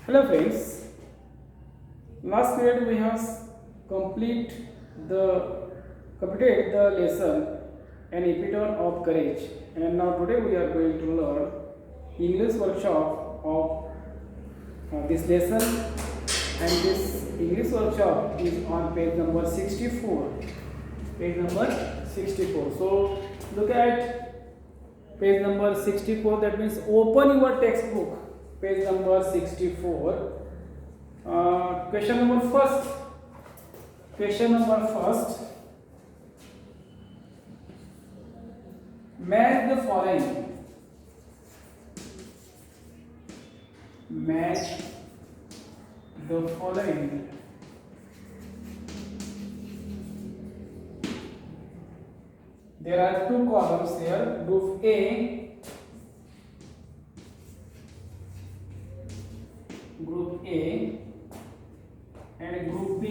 Hello friends, last period we have the completed the lesson an epitome of courage, and now today we are going to learn English workshop of this lesson, and this English workshop is on page number 64. Page number 64. So look at page number 64, that means open your textbook. Page number 64. Question number first. Match the following. Match the following. There are two columns here. Group A. Group A and Group B.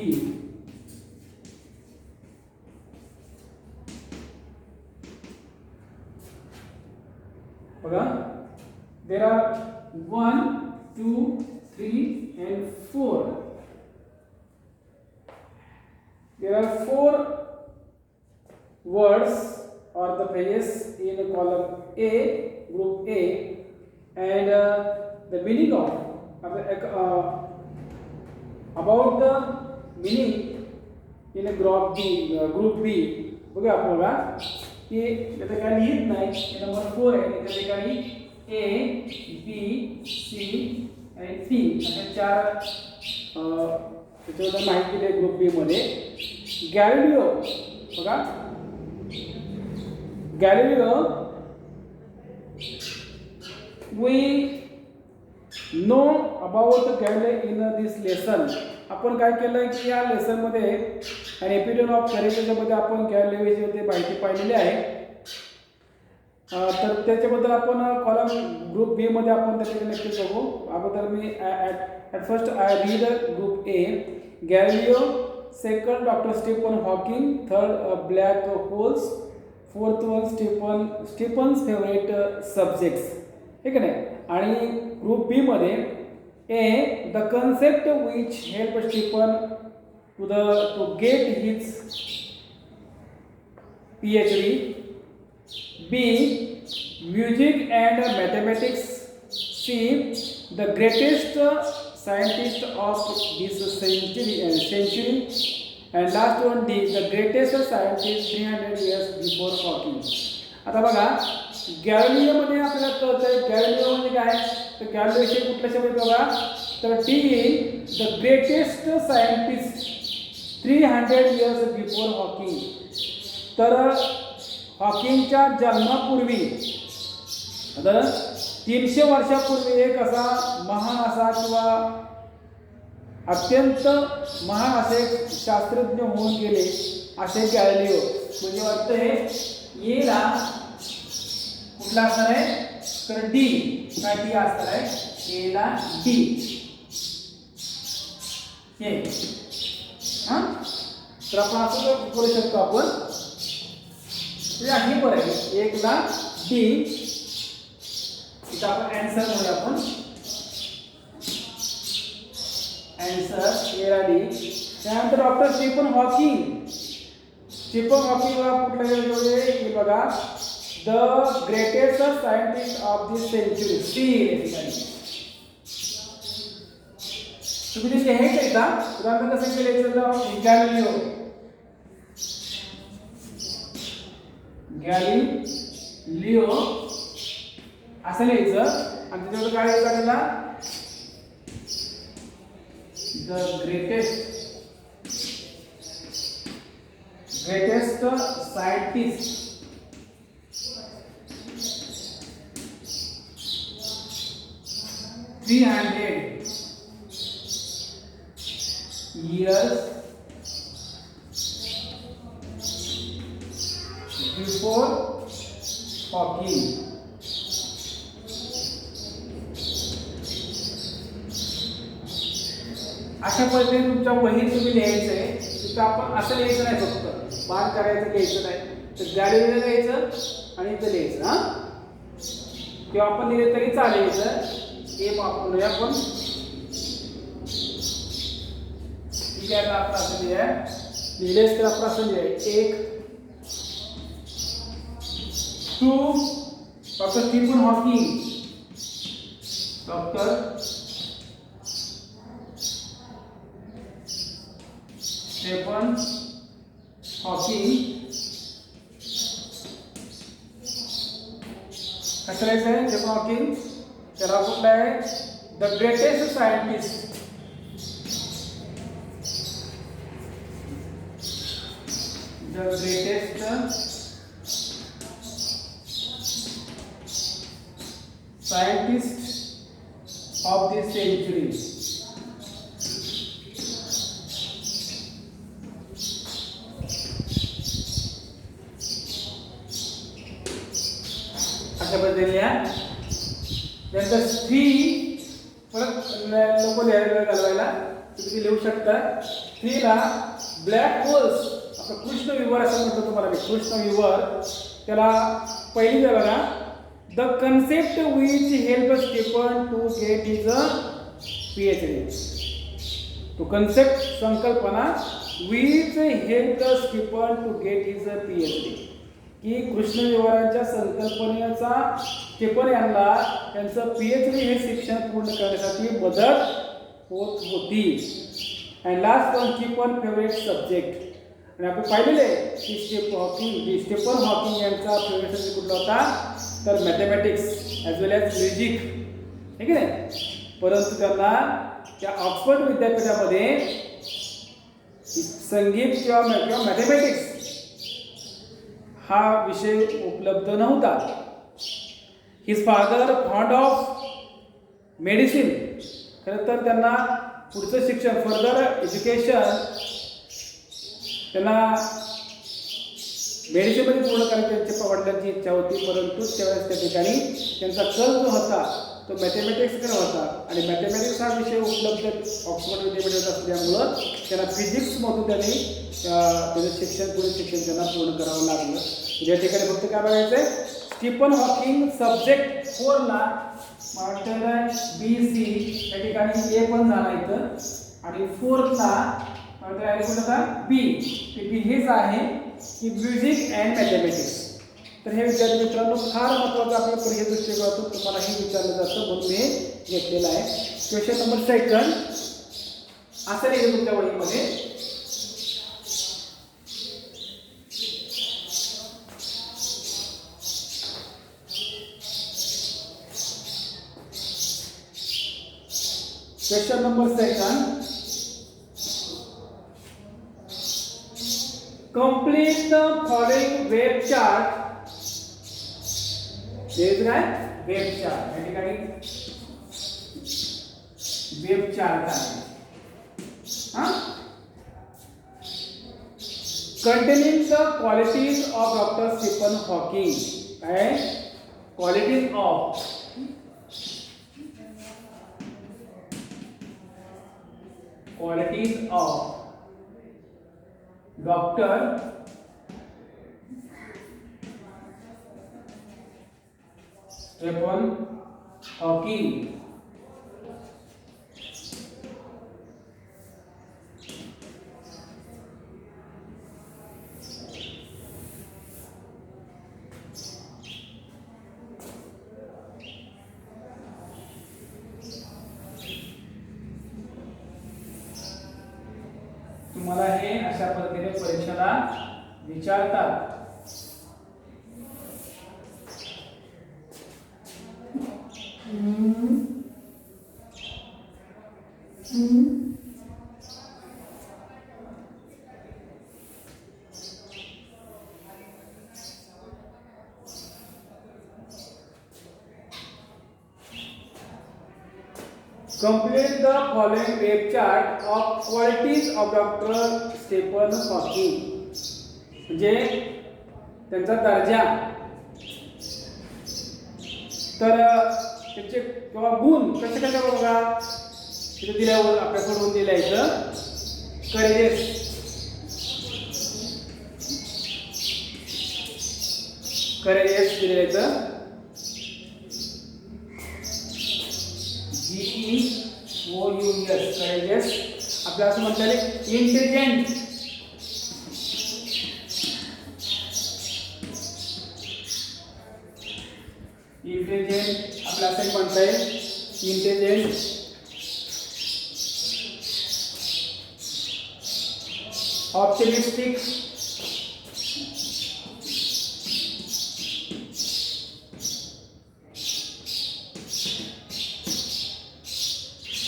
Okay? There are 1, 2, 3 and 4. There are 4 words or the phrases in column A, Group A, and the meaning of about the meaning in a group B. बघा आपल्याला की इथे काय लिहित नाही. Number 4 आहे इथे ठिकाणी A, B, C आणि D अशा 4 त्याच्यावर माहिती दिली ग्रुप बी मध्ये. गॅलिलिओ बघा, Galileo we know about Galileo in this lesson. आपण काय केलं की या लेसन मध्ये आणि एपिटोम ऑफ करेज मध्ये आपण गॅलिलिओची माहिती पाहिलेली आहे. तर त्याच्याबद्दल आपण कॉलम ग्रुप बी मध्ये आपण त्याच्याकडे नक्की बघू. अगोदर मी at first I read group A. Galileo, second doctor Stephen Hawking, third black holes, fourth one Stephen's favourite subjects. ठीक आहे ना. आणि ग्रुप बी मध्ये A the concept which help Stephen to get his PhD. B music and mathematics. C the greatest scientist of this century and last one D the greatest scientist 300 years before Hawking. आता बघा Galileo मध्ये आपल्याला कळतंय Galileo म्हणजे काय. तर गॅलिलिओचे कुठल्या शब्द बघा, तर T the greatest scientist 300 years before Hawking. तर हॉकिंगच्या जन्मापूर्वी, आता 300 वर्षापूर्वी एक असा महान असा किंवा अत्यंत महान असे शास्त्रज्ञ होऊन गेले असे गॅलिलिओ. म्हणजे वाटतं हे येला कुठला असणार आहे, तर डी. काय डी असणार आहे, ए ला डी. हे तर आपण असं करू शकतो आपण. हे बरं आहे, एक ला डी. इथं आपण आन्सर म्हणूया आपण. आन्सर ए ला डी. त्यानंतर डॉक्टर स्टीफन हॉकिंग. स्टीफन हॉकिंगला कुठला हे बघा, the greatest scientist of this century. See तुम्ही ते हे केलं का, उदाहरण कसं केलं, गॅलिलिओ. गॅलिलिओ असं लिहायचं आणि त्याच्यावर काय लिहायचं त्याला, the greatest scientist 300 years before hawking. अशा पद्धतीने तुमच्या वहीत तुम्ही लिहायचं आहे. तिथं आपण असं लिहायचं नाही, फक्त बाण करायचं लिहायचं नाही. तर गॅलिलिओ लिहायचं आणि इथं लिहायचं. किंवा आपण लिहिले तरी चालेल. ए वापरूया आपण ठीक आहे. आता आपण असं लिहूया, लिहिलेच तर आपण असं लिहूया 1 2 doctor Stephen Hawking, doctor Stephen Hawking कसं आहे स्टीफन हॉकिंग, त्याला कुठला आहे the greatest scientist, the greatest scientist of this century. अशा पद्धतीने नंतर स्त्री परत लोक लिहायला घालवायला तुम्ही लिहू शकता. स्त्रीला ब्लॅक होल्स, आपलं कृष्ण विवर असं म्हणतो तुम्हाला मी, कृष्ण विवर त्याला पहिली बघा the concept which helped Stephen to get his PhD. तो concept संकल्पना which helped Stephen to get his PhD. की कृष्ण विवरांच्या संकल्पनेचा स्टीफन यांना त्यांचं PhD हे शिक्षण पूर्ण करण्यासाठी मदत होत होती. And last one Stephen favourite subject, आणि आपण पाहिलेले की स्टीफन हॉकिंग यांचा फेवरेट सब्जेक्ट कुठला होता तर mathematics as well as music, हे की नाही. परंतु त्यांना त्या ऑक्सफर्ड विद्यापीठामध्ये संगीत किंवा मॅथमॅटिक्स हा विषय उपलब्ध नव्हता. His father fond of medicine, खरं तर त्यांना पुढचं शिक्षण फर्दर एज्युकेशन त्यांना मेडिसिनमध्ये पूर्ण करायची त्यांच्या वडिलांची इच्छा होती. परंतु त्यावेळेस त्या ठिकाणी त्यांचा कल जो होता तो मॅथमॅटिक्सकडे होता, आणि मॅथमॅटिक्स हा विषय उपलब्ध ऑक्सफर्ड विद्यापीठात असल्यामुळं त्यांना फिजिक्समधून त्यांनी त्याचं शिक्षण पुढे शिक्षण त्यांना पूर्ण करावं लागलं. या ठिकाणी फक्त काय बघायचं आहे स्टीफन हॉकिंग सब्जेक्ट 4ला BC या ठिकाणी ए पण झाला इथं, आणि 4ला बी हेच आहे की म्युझिक अँड मॅथमॅटिक्स. तर हे विद्यार्थी मित्रांनो फार महत्त्वाचं आपल्या परीक्षे दृष्टिकोनातून तुम्हालाही विचारलं जातं म्हणून मी घेतलेलं आहे. क्वेश्चन नंबर 2 असं लिहिलं तुमच्या वहीमध्ये, question number 2 complete the following web chart. देख रहा है वेब चार्ट, या ठिकाणी वेब चार्ट आहे हां, containing the qualities of Dr. Stephen Hawking. काय qualities of Dr. Stephen Hawking. तुम्हाला हे अशा पद्धतीने परीक्षेला विचारतात. Complete the following web chart of qualities of Dr. Stephen Hawking. म्हणजे त्यांचा दर्जा, तर त्याचे किंवा गुण कसे कसे बघा तिथे दिल्यावर आपल्याकडून दिलं इथं करेजेस दिलेलं इथं GEOUS करेजेस. आपल्याला असं म्हणता येईल इंटेलिजंट. इंटेलिजंट आपल्याला असं म्हणता येईल इंटेलिजंट. ऑप्टिमिस्टिक.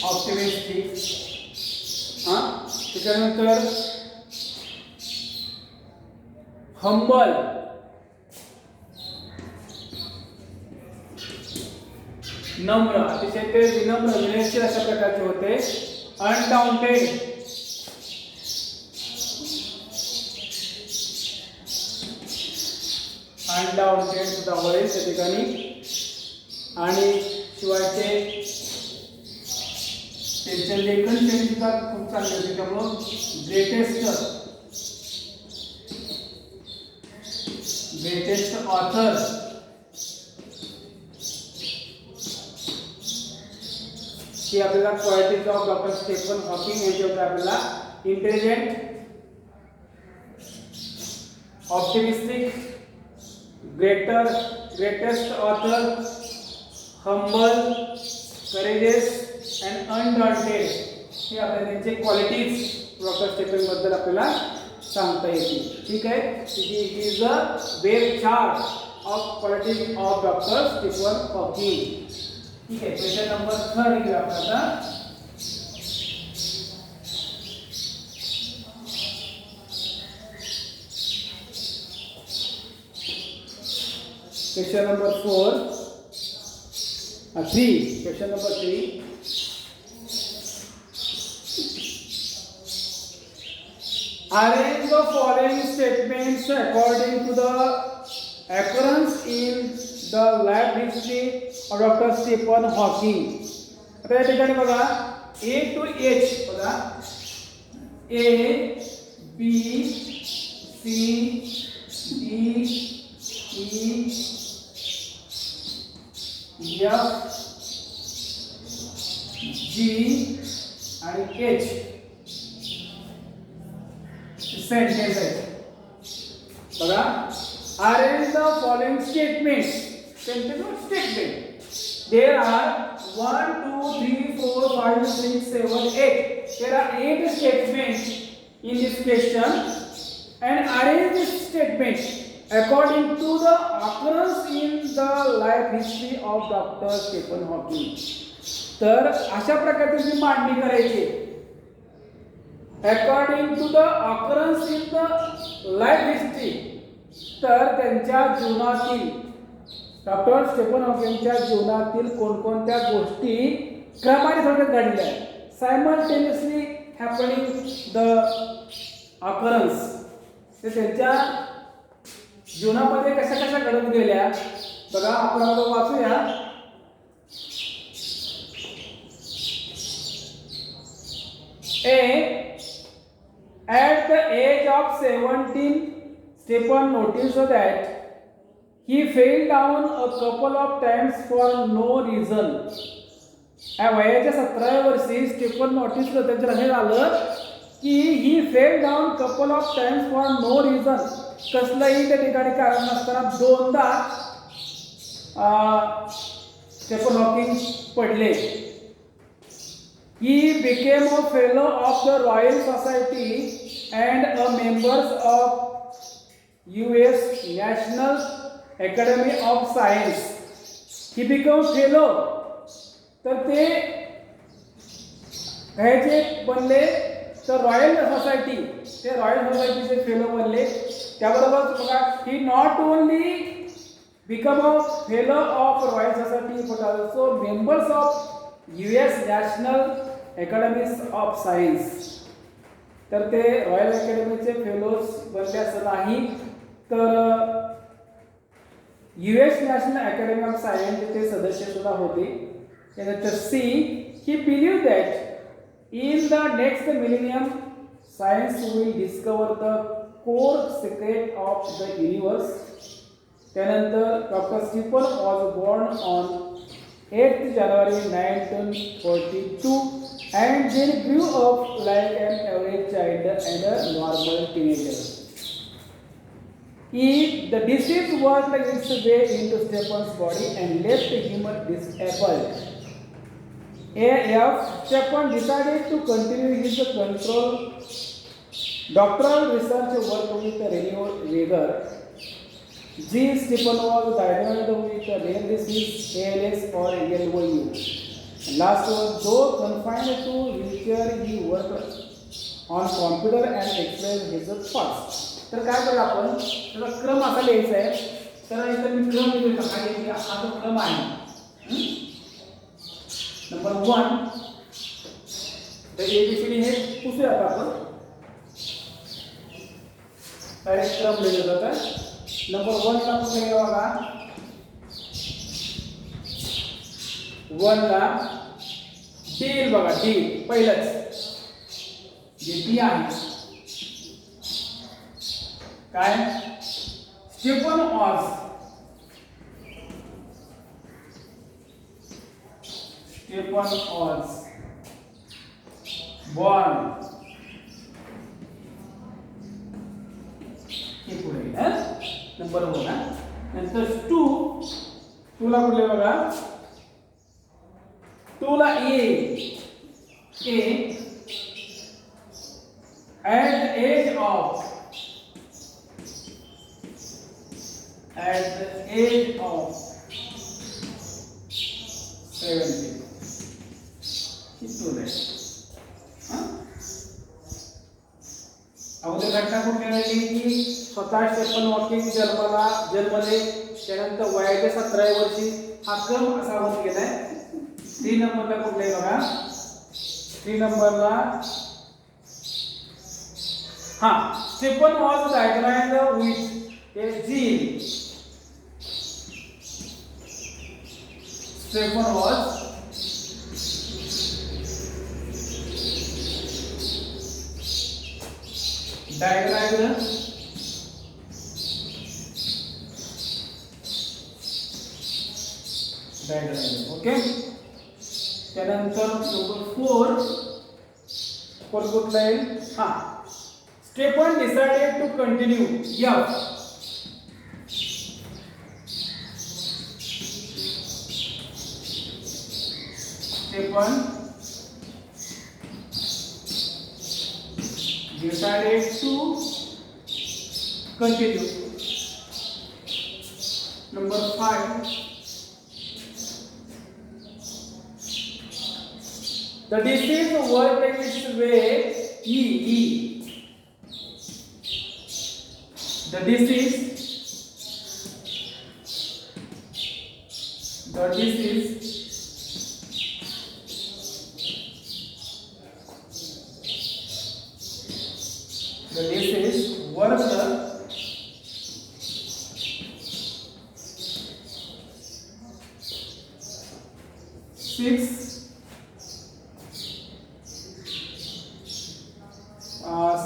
ऑप्टिमिस्टिक. त्याच्यानंतर हंबल. नम्र, अतिशय ते विनम्र विनयशील अशा प्रकारचे होते. अनडाउंटेड. अनडाउंटेड सुद्धा होईल त्या ठिकाणी. आणि शिवाय त्यांचे लेखन शैली सुद्धा खूप चांगली होती. त्यामुळं ग्रेटेस्ट ऑथर. की आपल्याला qualities of doctor Stephen Hawking यांच्यावर आपल्याला intelligent, optimistic, greatest author, humble, courageous and undaunted हे आपल्याला त्यांचे क्वालिटीज डॉक्टर स्टीफन बद्दल आपल्याला सांगता येतील. ठीक आहे. It is a well chart of qualities of doctor Stephen Hawking. ठीक आहे. क्वेश्चन नंबर 3 घेऊया आपण आता. Question number 3. Question number 3. Arrange the following statements according to the occurrence in the life history of Dr. Stephen Hawking. आता या ठिकाणी बघा A to H बघा A B C D E F G आणि H sentence आहे बघा. Arrange the following statements. Sentence statement. There are 1 2 3 4 5 6 7 8. There are 8 statements in this question and arrange this statement according to the occurrence in the life history of Dr. Stephen Hawking. तर अशा प्रकारची मांडणी करायची according to the occurrence in the life history. तर त्यांच्या जीवनातील doctor Stephen हॉकिंगच्या जीवनातील कोणकोणत्या गोष्टी क्रमाने थोडक्यात घडल्या, सायमल्टेनियसली हॅपनिंग द ऑकरन्स, ते त्यांच्या जीवनामध्ये कशा कशा घडत गेल्या बघा. आपण आता वाचूया. At the age of 17, Stephen noticed that he fell down a couple of times for no reason. वयाच्या 17व्या वर्षी स्टीफन नोटीस करतो त्याच्या हे झालं की he fell down couple of times for no reason. कसलंही त्या ठिकाणी कारण नसताना दोनदा स्टीफन हॉकिंग पडले. He became a fellow of the Royal Society and a member of US National Academy of Science. He became fellow. तर ते ह्याचे बनले तर रॉयल सोसायटी, ते रॉयल सोसायटीचे फेलो बनले. त्याबरोबर बघा he not only become a fellow of royal society but also members of US national academies of science. तर ते रॉयल अकॅडमीचे फेलोज बनले असं नाही तर US national academy of science ते सदस्य सुद्धा होते. त्यानंतर C he believe that in the next millennium science will discover the core secret of the universe. त्यानंतर doctor Stephen was born on 8th January 1942 and then grew up like an average child and a normal teenager. The disease worked its way into Stefan's body and left him disabled. A.F. Stefan decided to continue his doctoral research work with renewed vigor. G. Stefan was diagnosed with rare disease ALS or LOU. Last was though confined to wheelchair, he worked on computer and expressed his thoughts. तर काय करू आपण त्याचा क्रम असा लिहायचा आहे. तर इथे मी क्रम लिहितो हा जो क्रम आहे नंबर 1 तर ABCD हे पुसूया आपण डायरेक्ट क्रम लिहिला जातो. नंबर 1 ला कुठे आहे बघा 1 ला डी बघा डी पहिलंच जे डी आहे काय स्टीफन ऑज born हे पुढे नंबर 1 नंतर 2 ला कुठले बघा 2 ला ए at the age of 70 किती अगोदर घटना कुठे घडली की स्वतः स्टेफन हॉकिंग जन्मले त्यानंतर वयाच्या 17व्या वर्षी हा क्रम असा होत गेलाय. 3 नंबरला कुठले बघा 3 नंबरला Stefan was diagnosed with a gene. Stefan was diagnosed okay. त्यानंतर नंबर 4 कुठला आहे Stefan decided to continue. Stefan decided to continue. Number 5. The disease worked its way. The disease worked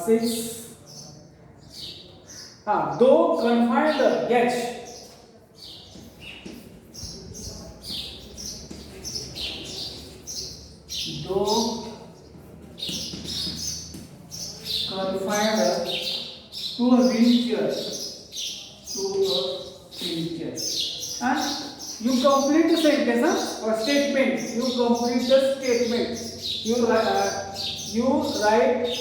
6 though confined yet confined to a wheelchair and you complete the sentence or statement. You complete the statement. You write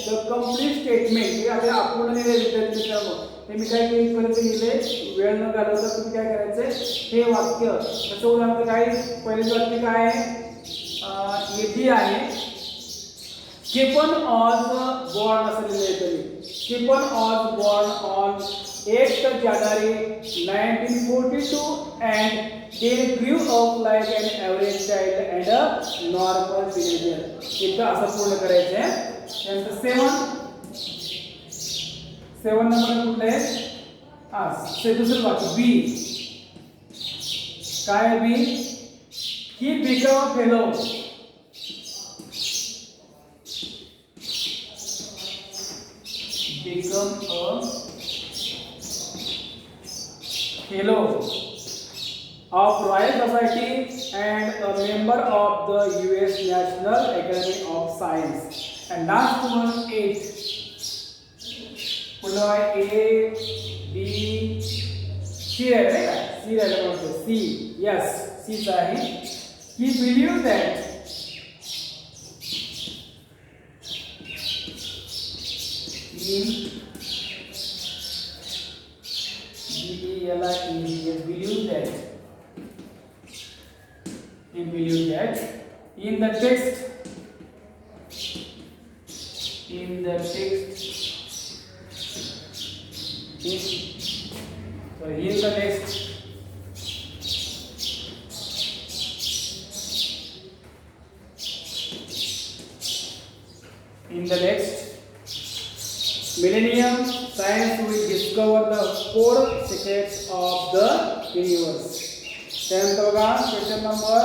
the complete statement. हे आता आपण विद्यार्थी मित्रांनो हे मी काय केलं परत लिहिले वेळ न घालवता तुम्ही काय करायचंय हे वाक्य कसं उदाहरण काय पहिलं वाक्य काय आहे येथे आहे Stefan was born असं लिहिलंय तरी Stefan was born on 8th January 1942 and they grew up like an average child and a normal teenager. इथं असं पूर्ण करायचं आहे. नंतर 7 नंबर कुठलं आहे दुसरं वाक्य बी काय बी ही become a fellow of Royal Society and a member of the US National Academy of Science. And last one 8. पुन्हा A B C आहे का? C आहे का? C. Yes, C आहे. He believes that he believes that in the text in the next millennium, science will discover the 4 secrets of the universe. 10th होगा question number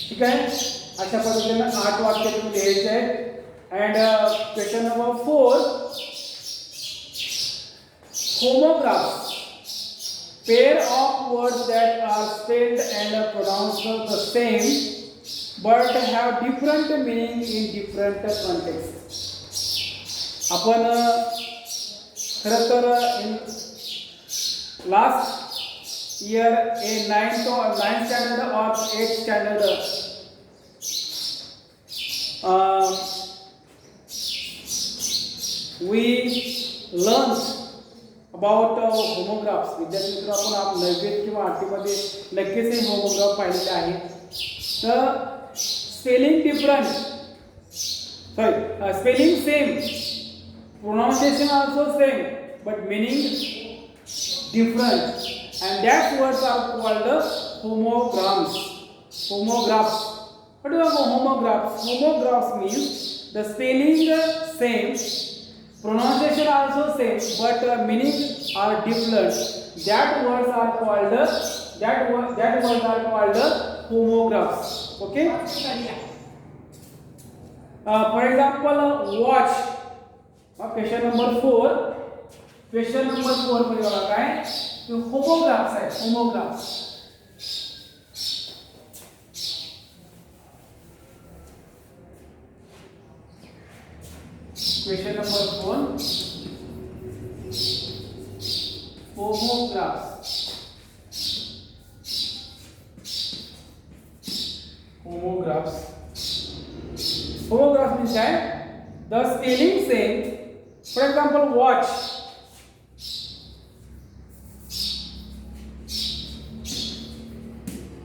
ठीक है. अशा पद्धतीने 8 वाक्य तुम्ही लिहायचे आहेत. And question number 4 homographs pair of words that are spelled and pronounced the same but have different meaning in different context. आपण खरं तर in last year a 9th standard or 8th standard we learned about homographs. विद्यार्थी मित्र आपण 9वीत किंवा 8वी मध्ये नक्कीच हे होमोग्राफ पाहिलेले आहे. तर spelling different spelling same, pronunciation also same, but meaning different, and that words are called homograms. What do you know homographs? Homographs means the spelling same, pronunciation also same, but meaning are different. That words are called homographs. Okay. For example, watch. Question number 4. Question number 4 मध्ये बघा काय? तो homographs आहे. Homographs. Question number 4. Homographs. Homographs means that the spelling same. For example, watch.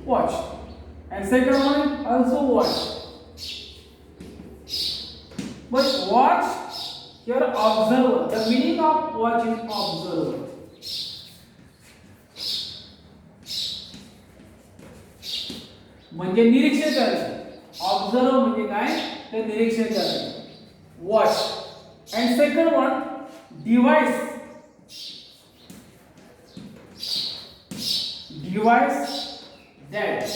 Watch. And second one also watch. But watch here observer. The meaning of watch is observer. म्हणजे निरीक्षण करणे. Observe म्हणजे काय? ते निरीक्षण करणे. Watch. And second one device. Device that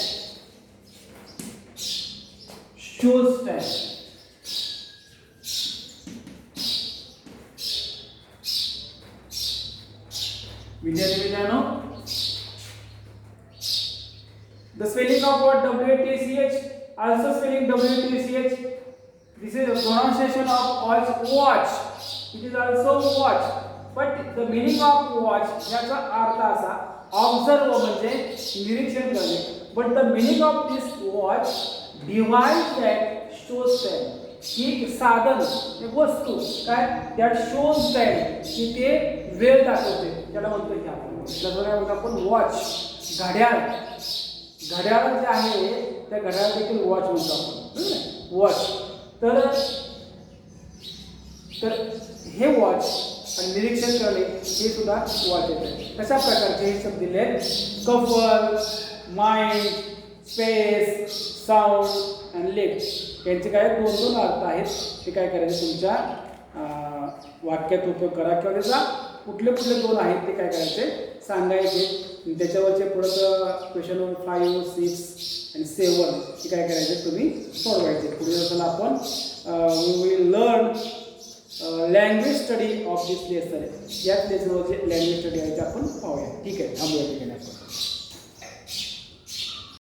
shows time. विद्यार्थी मित्रांनो, the spelling of word WATCH, also spelling WATCH. This is the pronunciation of watch. It is also watch, but the meaning of watch याचा अर्थ असा observe म्हणजे निरीक्षण करणे. But the meaning of this watch, device that shows time. ही साधन, एक वस्तू काय that shows time, की ते वेळ दाखवते, त्याला म्हणतो की आपण वॉच. घड्याळ जे आहे त्या घड्याळ देखील वॉच म्हणतो आपण. वॉच. तर हे वॉच आणि निरीक्षण करणे हे सुद्धा वॉच येते. कशा प्रकारचे हे शब्द दिले आहेत? Couple, mind, space, sound and left. यांचे काय दोन अर्थ आहेत. ते काय करायचे तुमच्या वाक्यात उपयोग करा किंवा त्याचा कुठले दोन आहेत ते काय करायचे सांगायचे. त्याच्यावरचे पुढे क्वेश्चन नंबर 5, 6 आणि 7 हे काय करायचे तुम्ही सोडवायचे. पुढे जसं आपण we will learn language study of this lesson. याच लेसनवर जे लँग्वेज स्टडी आहे ते आपण पाहूया. ठीक आहे, थांबूया ठिकाणी आपण.